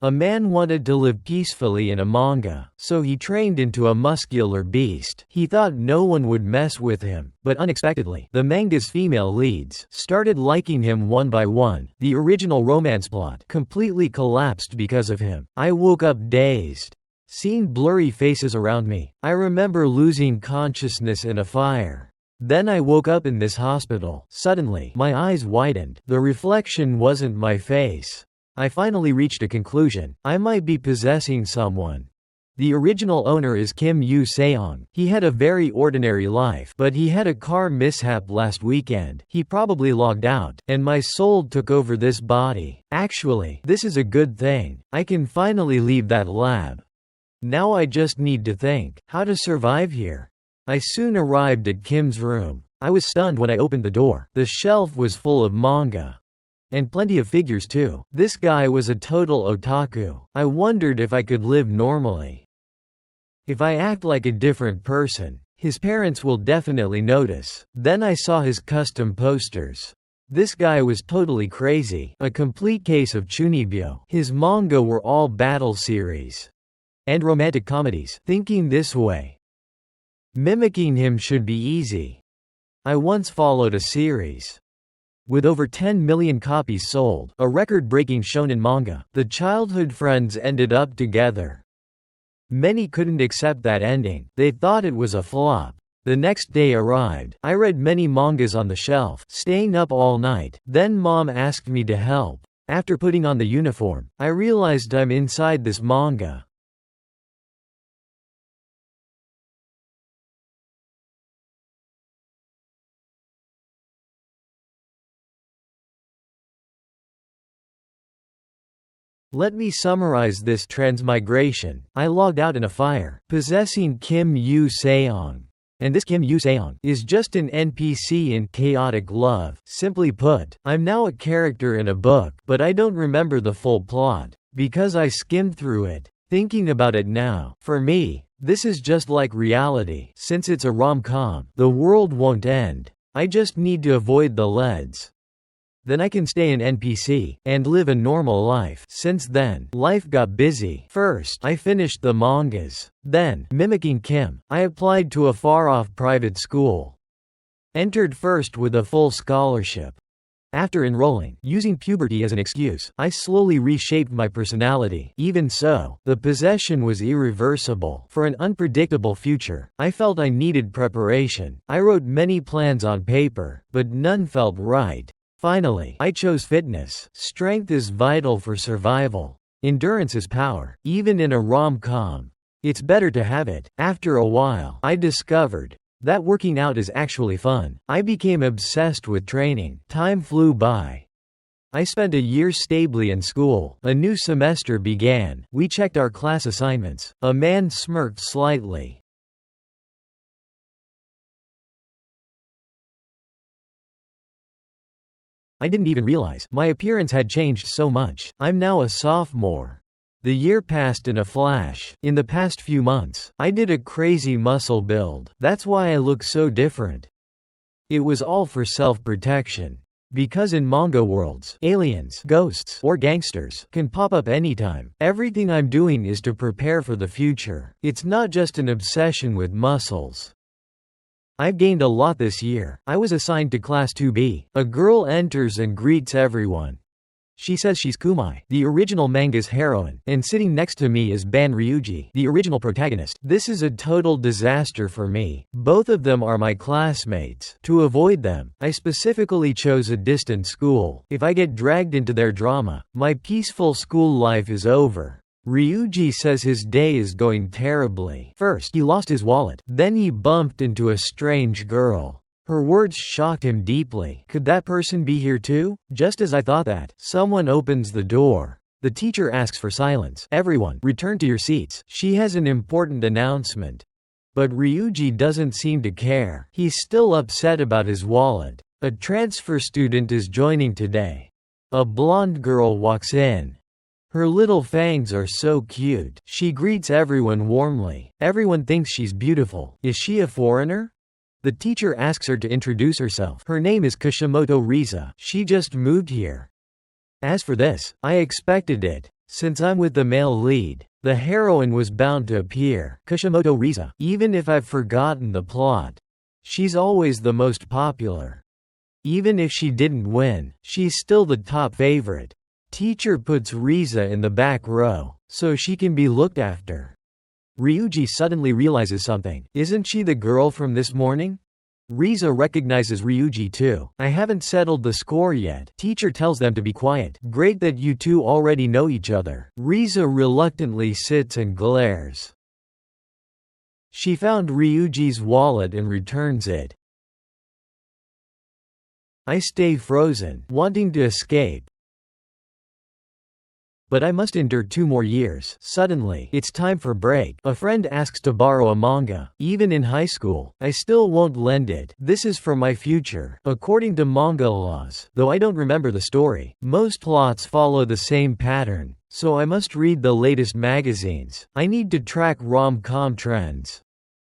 A man wanted to live peacefully in a manga, so he trained into a muscular beast. He thought no one would mess with him, but unexpectedly, the manga's female leads started liking him one by one. The original romance plot completely collapsed because of him. I woke up dazed, seeing blurry faces around me. I remember losing consciousness in a fire. Then I woke up in this hospital. Suddenly, my eyes widened. The reflection wasn't my face. I finally reached a conclusion. I might be possessing someone. The original owner is Kim Yu-seong. He had a very ordinary life, but he had a car mishap last weekend. He probably logged out, and my soul took over this body. Actually, this is a good thing. I can finally leave that lab. Now I just need to think how to survive here. I soon arrived at Kim's room. I was stunned when I opened the door. The shelf was full of manga. And plenty of figures too. This guy was a total otaku. I wondered if I could live normally. If I act like a different person, his parents will definitely notice. Then I saw his custom posters. This guy was totally crazy. A complete case of chunibyo. His manga were all battle series and romantic comedies. Thinking this way, mimicking him should be easy. I once followed a series with over 10 million copies sold, a record-breaking shonen manga. The childhood friends ended up together. Many couldn't accept that ending. They thought it was a flop. The next day arrived. I read many mangas on the shelf, staying up all night. Then mom asked me to help. After putting on the uniform, I realized I'm inside this manga. Let me summarize this transmigration. I logged out in a fire, possessing Kim Yu-seong. And this Kim Yu-seong is just an NPC in chaotic love. Simply put, I'm now a character in a book, but I don't remember the full plot, because I skimmed through it. Thinking about it now, for me, this is just like reality. Since it's a rom-com, the world won't end. I just need to avoid the leads. Then I can stay an NPC and live a normal life. Since then, life got busy. First, I finished the mangas. Then, mimicking Kim, I applied to a far-off private school. Entered first with a full scholarship. After enrolling, using puberty as an excuse, I slowly reshaped my personality. Even so, the possession was irreversible. For an unpredictable future, I felt I needed preparation. I wrote many plans on paper, but none felt right. Finally, I chose fitness. Strength is vital for survival. Endurance is power, even in a rom-com. It's better to have it. After a while, I discovered that working out is actually fun. I became obsessed with training. Time flew by. I spent a year stably in school. A new semester began. We checked our class assignments. A man smirked slightly. I didn't even realize my appearance had changed so much. I'm now a sophomore. The year passed in a flash. In the past few months, I did a crazy muscle build. That's why I look so different. It was all for self-protection. Because in manga worlds, aliens, ghosts, or gangsters can pop up anytime. Everything I'm doing is to prepare for the future. It's not just an obsession with muscles. I've gained a lot this year. I was assigned to Class 2B. A girl enters and greets everyone. She says she's Kumai, the original manga's heroine, and sitting next to me is Ban Ryuji, the original protagonist. This is a total disaster for me. Both of them are my classmates. To avoid them, I specifically chose a distant school. If I get dragged into their drama, my peaceful school life is over. Ryuji says his day is going terribly. First, he lost his wallet. Then he bumped into a strange girl. Her words shocked him deeply. Could that person be here too? Just as I thought that, someone opens the door. The teacher asks for silence. Everyone, return to your seats. She has an important announcement. But Ryuji doesn't seem to care. He's still upset about his wallet. A transfer student is joining today. A blonde girl walks in. Her little fangs are so cute. She greets everyone warmly. Everyone thinks she's beautiful. Is she a foreigner? The teacher asks her to introduce herself. Her name is Kishimoto Riza. She just moved here. As for this, I expected it. Since I'm with the male lead, the heroine was bound to appear. Kishimoto Riza. Even if I've forgotten the plot, she's always the most popular. Even if she didn't win, she's still the top favorite. Teacher puts Riza in the back row, so she can be looked after. Ryuji suddenly realizes something. Isn't she the girl from this morning? Riza recognizes Ryuji too. I haven't settled the score yet. Teacher tells them to be quiet. Great that you two already know each other. Riza reluctantly sits and glares. She found Ryuji's wallet and returns it. I stay frozen, wanting to escape. But I must endure 2 more years. Suddenly, it's time for break. A friend asks to borrow a manga. Even in high school, I still won't lend it. This is for my future. According to manga laws, though I don't remember the story, most plots follow the same pattern, so I must read the latest magazines. I need to track rom-com trends.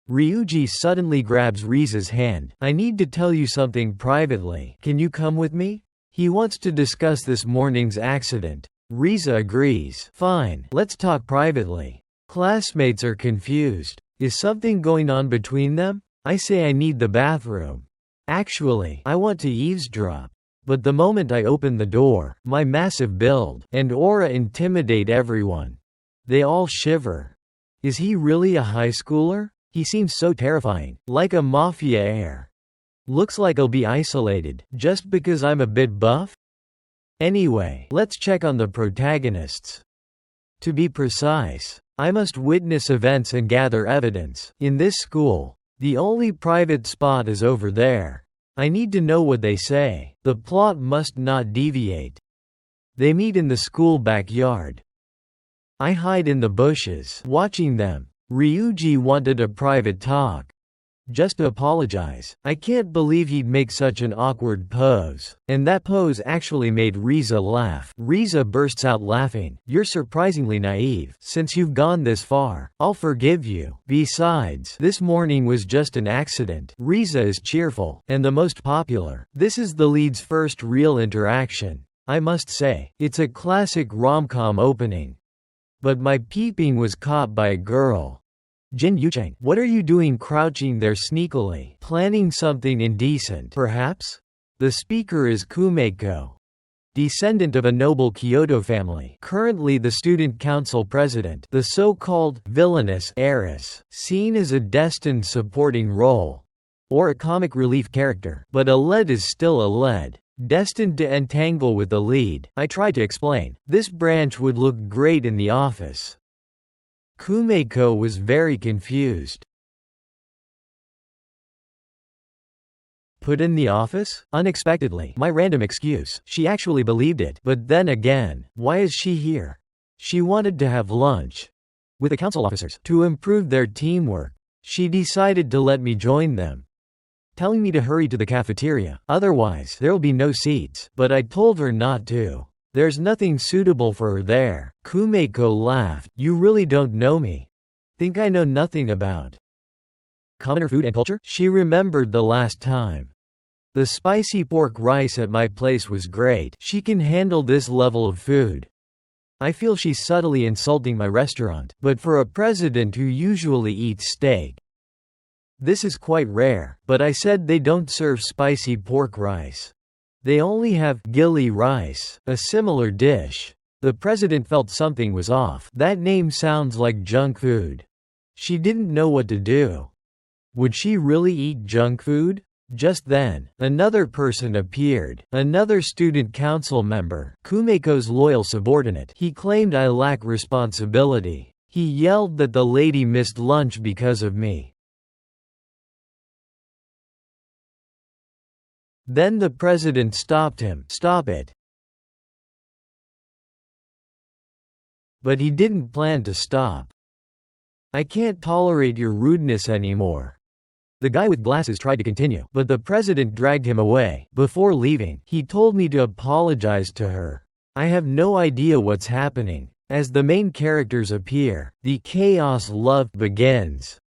Ryuji suddenly grabs Riza's hand. I need to tell you something privately. Can you come with me? He wants to discuss this morning's accident. Riza agrees. Fine, let's talk privately. Classmates are confused. Is something going on between them? I say I need the bathroom. Actually, I want to eavesdrop. But the moment I open the door, my massive build and aura intimidate everyone. They all shiver. Is he really a high schooler? He seems so terrifying, like a mafia heir. Looks like I'll be isolated, just because I'm a bit buff? Anyway, let's check on the protagonists. To be precise, I must witness events and gather evidence. In this school, the only private spot is over there. I need to know what they say. The plot must not deviate. They meet in the school backyard. I hide in the bushes, watching them. Ryuji wanted a private talk. Just to apologize. I can't believe he'd make such an awkward pose. And that pose actually made Riza laugh. Riza bursts out laughing. You're surprisingly naive. Since you've gone this far, I'll forgive you. Besides, this morning was just an accident. Riza is cheerful, and the most popular. This is the lead's first real interaction. I must say, it's a classic rom-com opening. But my peeping was caught by a girl. Jin Yucheng, what are you doing crouching there sneakily? Planning something indecent, perhaps? The speaker is Kumeko, descendant of a noble Kyoto family, currently the student council president, the so-called villainess heiress, seen as a destined supporting role, or a comic relief character. But a lead is still a lead, destined to entangle with the lead. I tried to explain, this branch would look great in the office. Kumeko was very confused. Put in the office? Unexpectedly, my random excuse. She actually believed it. But then again, why is she here? She wanted to have lunch with the council officers to improve their teamwork. She decided to let me join them, telling me to hurry to the cafeteria, otherwise there'll be no seats. But I told her not to. There's nothing suitable for her there. Kumeko laughed. You really don't know me. Think I know nothing about commoner food and culture? She remembered the last time. The spicy pork rice at my place was great. She can handle this level of food. I feel she's subtly insulting my restaurant, but for a president who usually eats steak, this is quite rare. But I said they don't serve spicy pork rice. They only have gilly rice, a similar dish. The president felt something was off. That name sounds like junk food. She didn't know what to do. Would she really eat junk food? Just then, another person appeared, another student council member, Kumeko's loyal subordinate. He claimed I lack responsibility. He yelled that the lady missed lunch because of me. Then the president stopped him. Stop it. But he didn't plan to stop. I can't tolerate your rudeness anymore. The guy with glasses tried to continue, but the president dragged him away. Before leaving, he told me to apologize to her. I have no idea what's happening. As the main characters appear, the chaos love begins.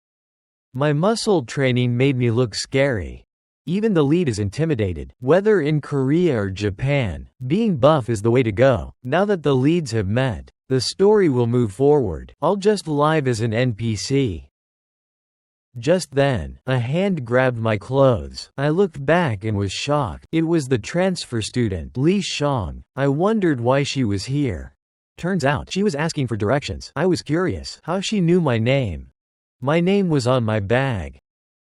My muscle training made me look scary. Even the lead is intimidated. Whether in Korea or Japan, being buff is the way to go. Now that the leads have met, The story will move forward. I'll just live as an NPC. Just then, a hand grabbed my clothes. I looked back and was shocked. It was the transfer student, Li Shang. I wondered why she was here. Turns out, she was asking for directions. I was curious how she knew my name. My name was on my bag.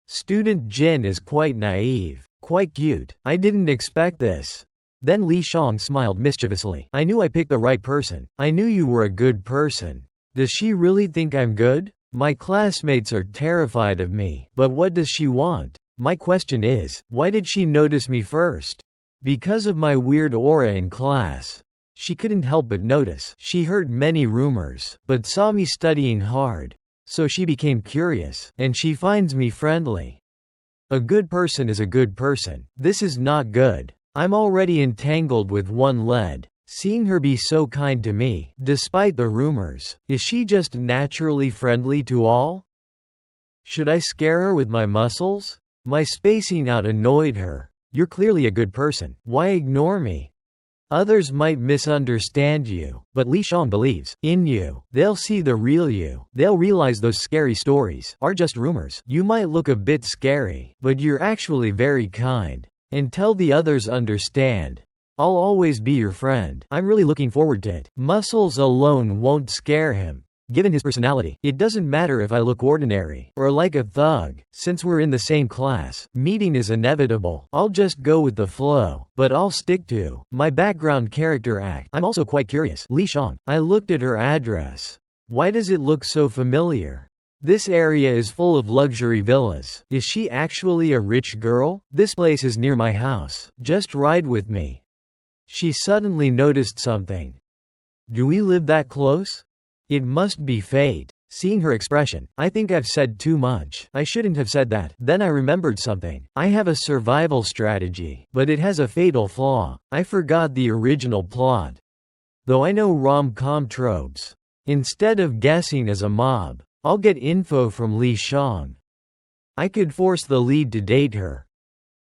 Student Jin is quite naive. Quite cute. I didn't expect this. Then Li Shang smiled mischievously. I knew I picked the right person. I knew you were a good person. Does she really think I'm good? My classmates are terrified of me. But what does she want? My question is, why did she notice me first? Because of my weird aura in class. She couldn't help but notice. She heard many rumors, but saw me studying hard. So she became curious, and she finds me friendly. A good person is a good person. This is not good. I'm already entangled with one lead. Seeing her be so kind to me, despite the rumors, is she just naturally friendly to all? Should I scare her with my muscles? My spacing out annoyed her. You're clearly a good person. Why ignore me? Others might misunderstand you, but Li Shang believes in you. They'll see the real you. They'll realize those scary stories are just rumors. You might look a bit scary, but you're actually very kind. Until the others understand, I'll always be your friend. I'm really looking forward to it. Muscles alone won't scare him. Given his personality, it doesn't matter if I look ordinary or like a thug. Since we're in the same class, meeting is inevitable. I'll just go with the flow, but I'll stick to my background character act. I'm also quite curious. Li Shang. I looked at her address. Why does it look so familiar? This area is full of luxury villas. Is she actually a rich girl? This place is near my house. Just ride with me. She suddenly noticed something. Do we live that close? It must be fate. Seeing her expression, I think I've said too much. I shouldn't have said that. Then I remembered something. I have a survival strategy, but it has a fatal flaw. I forgot the original plot. Though I know rom-com tropes. Instead of guessing as a mob, I'll get info from Li Shang. I could force the lead to date her.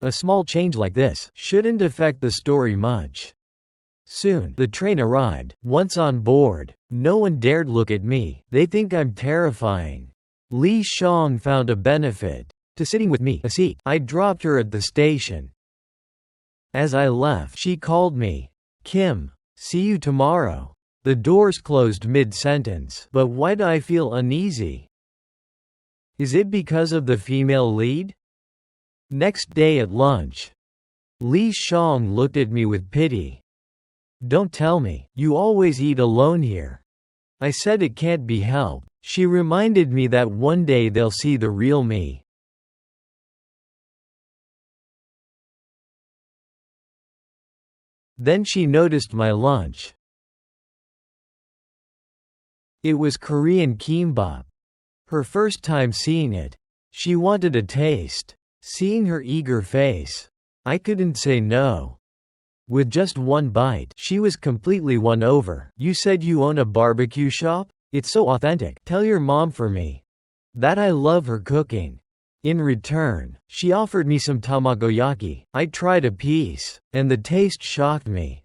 A small change like this shouldn't affect the story much. Soon, the train arrived. Once on board, no one dared look at me. They think I'm terrifying. Li Shang found a benefit to sitting with me, a seat. I dropped her at the station. As I left, she called me. Kim, see you tomorrow. The doors closed mid-sentence. But why do I feel uneasy? Is it because of the female lead? Next day at lunch, Li Shang looked at me with pity. Don't tell me, you always eat alone here. I said it can't be helped. She reminded me that one day they'll see the real me. Then she noticed my lunch. It was Korean kimbap. Her first time seeing it. She wanted a taste. Seeing her eager face, I couldn't say no. With just one bite, she was completely won over. You said you own a barbecue shop? It's so authentic. Tell your mom for me that I love her cooking. In return, she offered me some tamagoyaki. I tried a piece, and the taste shocked me.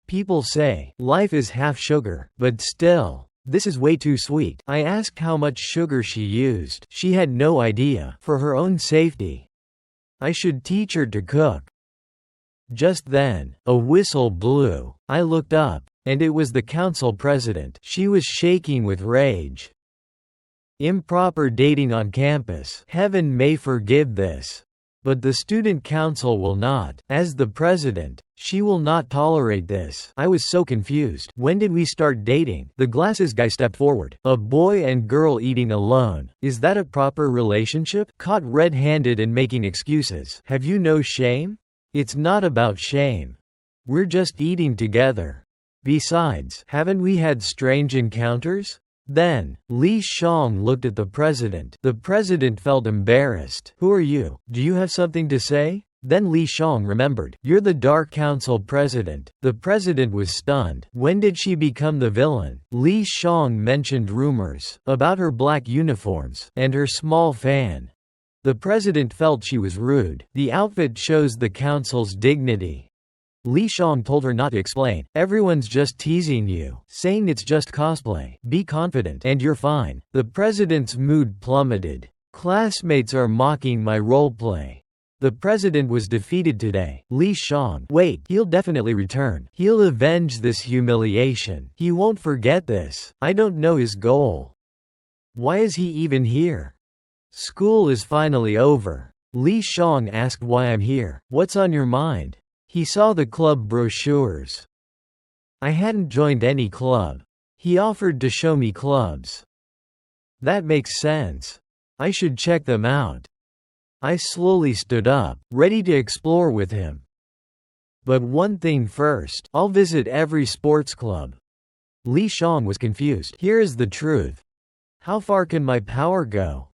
People say, life is half sugar, but still, this is way too sweet. I asked how much sugar she used. She had no idea. For her own safety, I should teach her to cook. Just then, a whistle blew. I looked up, and it was the council president. She was shaking with rage. Improper dating on campus. Heaven may forgive this. But the student council will not. As the president, she will not tolerate this. I was so confused. When did we start dating? The glasses guy stepped forward. A boy and girl eating alone. Is that a proper relationship? Caught red-handed and making excuses. Have you no shame? It's not about shame. We're just eating together. Besides, haven't we had strange encounters? Then, Li Shang looked at the president. The president felt embarrassed. Who are you? Do you have something to say? Then Li Shang remembered. You're the Dark Council president. The president was stunned. When did she become the villain? Li Shang mentioned rumors about her black uniforms and her small fan. The president felt she was rude. The outfit shows the council's dignity. Li Shang told her not to explain. Everyone's just teasing you, saying it's just cosplay. Be confident and you're fine. The president's mood plummeted. Classmates are mocking my roleplay. The president was defeated today. Li Shang. Wait, he'll definitely return. He'll avenge this humiliation. He won't forget this. I don't know his goal. Why is he even here? School is finally over. Li Shang asked why I'm here. What's on your mind? He saw the club brochures. I hadn't joined any club. He offered to show me clubs. That makes sense. I should check them out. I slowly stood up, ready to explore with him. But one thing first, I'll visit every sports club. Li Shang was confused. Here is the truth. How far can my power go?